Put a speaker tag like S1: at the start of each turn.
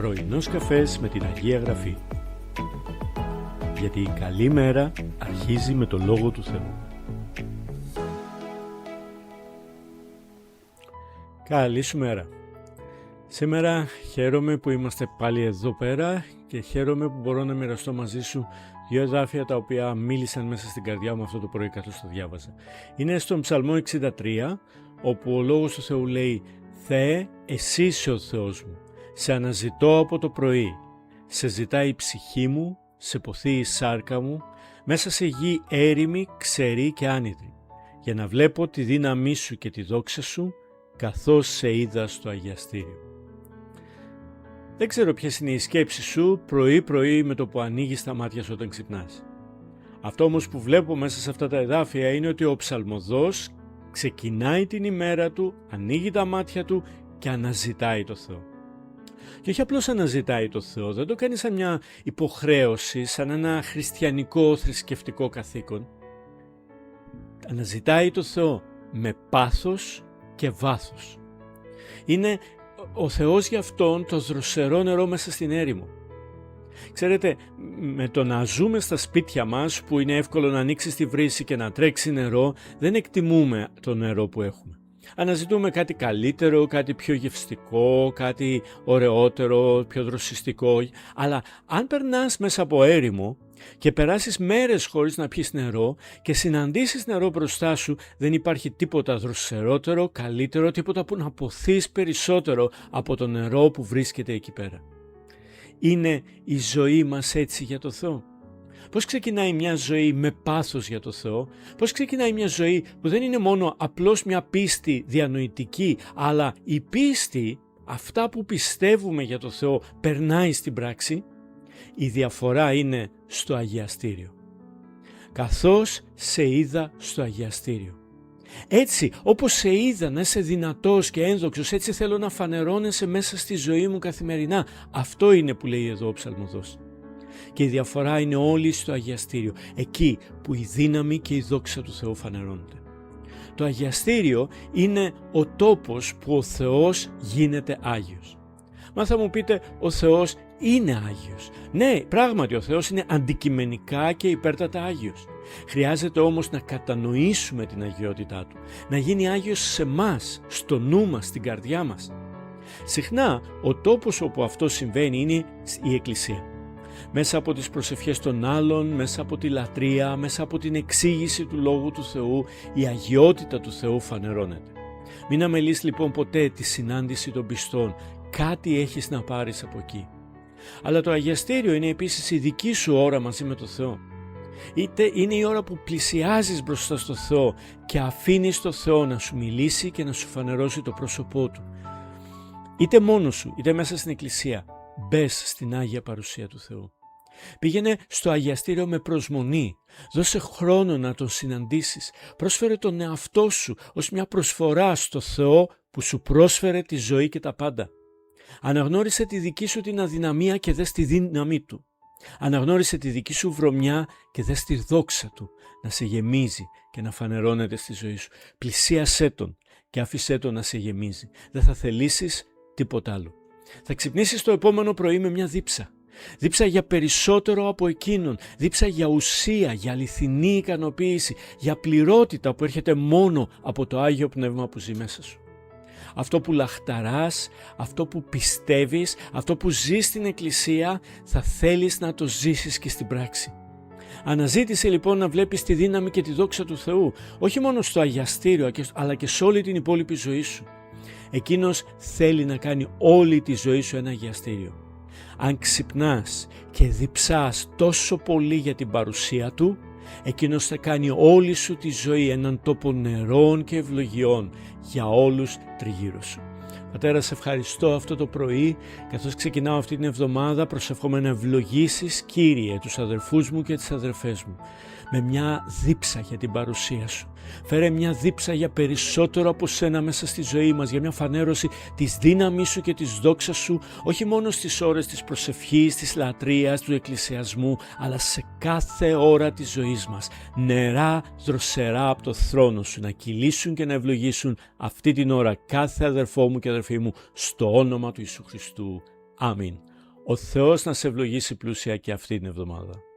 S1: Πρωινός καφές με την Αγία Γραφή. Γιατί η καλή μέρα αρχίζει με το Λόγο του Θεού. Καλή σου μέρα. Σήμερα χαίρομαι που είμαστε πάλι εδώ πέρα και χαίρομαι που μπορώ να μοιραστώ μαζί σου δύο εδάφια τα οποία μίλησαν μέσα στην καρδιά μου αυτό το πρωί καθώς το διάβαζα. Είναι στον Ψαλμό 63, όπου ο Λόγος του Θεού λέει «Θεέ, εσύ είσαι ο Θεός μου, σε αναζητώ από το πρωί, σε ζητάει η ψυχή μου, σε ποθεί η σάρκα μου, μέσα σε γη έρημη, ξερή και άνυδρη, για να βλέπω τη δύναμή σου και τη δόξα σου, καθώς σε είδα στο αγιαστήριο». Δεν ξέρω ποιες είναι οι σκέψεις σου πρωί-πρωί με το που ανοίγεις τα μάτια σου όταν ξυπνάς. Αυτό όμως που βλέπω μέσα σε αυτά τα εδάφια είναι ότι ο ψαλμοδός ξεκινάει την ημέρα του, ανοίγει τα μάτια του και αναζητάει το Θεό. Και όχι απλώς αναζητάει το Θεό, δεν το κάνει σαν μια υποχρέωση, σαν ένα χριστιανικό θρησκευτικό καθήκον. Αναζητάει το Θεό με πάθος και βάθος. Είναι ο Θεός για αυτόν το δροσερό νερό μέσα στην έρημο. Ξέρετε, με το να ζούμε στα σπίτια μας που είναι εύκολο να ανοίξεις τη βρύση και να τρέξει νερό, δεν εκτιμούμε το νερό που έχουμε. Αναζητούμε κάτι καλύτερο, κάτι πιο γευστικό, κάτι ωραιότερο, πιο δροσιστικό. Αλλά αν περνάς μέσα από έρημο και περάσεις μέρες χωρίς να πιεις νερό και συναντήσεις νερό μπροστά σου, δεν υπάρχει τίποτα δροσερότερο, καλύτερο, τίποτα που να ποθείς περισσότερο από το νερό που βρίσκεται εκεί πέρα. Είναι η ζωή μας έτσι για το Θεό? Πώς ξεκινάει μια ζωή με πάθος για το Θεό? Πώς ξεκινάει μια ζωή που δεν είναι μόνο απλώς μια πίστη διανοητική, αλλά η πίστη, αυτά που πιστεύουμε για το Θεό, περνάει στην πράξη? Η διαφορά είναι στο αγιαστήριο. Καθώς σε είδα στο αγιαστήριο. Έτσι, όπως σε είδα να είσαι δυνατός και ένδοξος, έτσι θέλω να φανερώνεσαι μέσα στη ζωή μου καθημερινά. Αυτό είναι που λέει εδώ ο ψαλμοδός. Και η διαφορά είναι όλη στο αγιαστήριο, εκεί που η δύναμη και η δόξα του Θεού φανερώνονται. Το αγιαστήριο είναι ο τόπος που ο Θεός γίνεται Άγιος. Μα θα μου πείτε, ο Θεός είναι Άγιος. Ναι, πράγματι ο Θεός είναι αντικειμενικά και υπέρτατα Άγιος. Χρειάζεται όμως να κατανοήσουμε την αγιότητά Του, να γίνει Άγιος σε μας, στο νου μας, στην καρδιά μας. Συχνά ο τόπος όπου αυτό συμβαίνει είναι η Εκκλησία. Μέσα από τις προσευχές των άλλων, μέσα από τη λατρεία, μέσα από την εξήγηση του Λόγου του Θεού, η αγιότητα του Θεού φανερώνεται. Μην αμελείς λοιπόν ποτέ τη συνάντηση των πιστών, κάτι έχεις να πάρεις από εκεί. Αλλά το αγιαστήριο είναι επίσης η δική σου ώρα μαζί με το Θεό. Είτε είναι η ώρα που πλησιάζεις μπροστά στο Θεό και αφήνεις το Θεό να σου μιλήσει και να σου φανερώσει το πρόσωπό Του. Είτε μόνος σου, είτε μέσα στην Εκκλησία, μπες στην Άγια Παρουσία του Θεού. Πήγαινε στο αγιαστήριο με προσμονή, δώσε χρόνο να Τον συναντήσεις, πρόσφερε τον εαυτό σου ως μια προσφορά στο Θεό που σου πρόσφερε τη ζωή και τα πάντα. Αναγνώρισε τη δική σου την αδυναμία και δες τη δύναμή Του. Αναγνώρισε τη δική σου βρωμιά και δες τη δόξα Του να σε γεμίζει και να φανερώνεται στη ζωή σου. Πλησίασέ Τον και άφησέ Τον να σε γεμίζει. Δεν θα θελήσεις τίποτα άλλο. Θα ξυπνήσεις το επόμενο πρωί με μια δίψα. Δίψα για περισσότερο από εκείνον. Δίψα για ουσία, για αληθινή ικανοποίηση, για πληρότητα που έρχεται μόνο από το Άγιο Πνεύμα που ζει μέσα σου. Αυτό που λαχταράς, αυτό που πιστεύεις, αυτό που ζεις στην Εκκλησία, θα θέλεις να το ζήσεις και στην πράξη. Αναζήτησε λοιπόν να βλέπεις τη δύναμη και τη δόξα του Θεού, όχι μόνο στο αγιαστήριο, αλλά και σε όλη την υπόλοιπη ζωή σου. Εκείνος θέλει να κάνει όλη τη ζωή σου ένα αγιαστήριο. Αν ξυπνάς και διψάς τόσο πολύ για την παρουσία Του, εκείνος θα κάνει όλη σου τη ζωή έναν τόπο νερών και ευλογιών για όλους τριγύρω σου. Πατέρα, σε ευχαριστώ αυτό το πρωί, καθώς ξεκινάω αυτή την εβδομάδα, προσευχόμενα να ευλογήσεις, Κύριε, τους αδερφούς μου και τις αδερφές μου, με μια δίψα για την παρουσία Σου. Φέρε μια δίψα για περισσότερο από Σένα μέσα στη ζωή μας, για μια φανέρωση της δύναμής Σου και της δόξας Σου, όχι μόνο στις ώρες της προσευχής, της λατρείας, του εκκλησιασμού, αλλά σε κάθε ώρα της ζωής μας. Νερά δροσερά από το θρόνο Σου να κυλήσουν και να ευλογήσουν αυτή την ώρα κάθε αδερφό μου και αδερφή μου, στο όνομα του Ιησού Χριστού. Αμήν. Ο Θεός να σε ευλογήσει πλούσια και αυτή την εβδομάδα.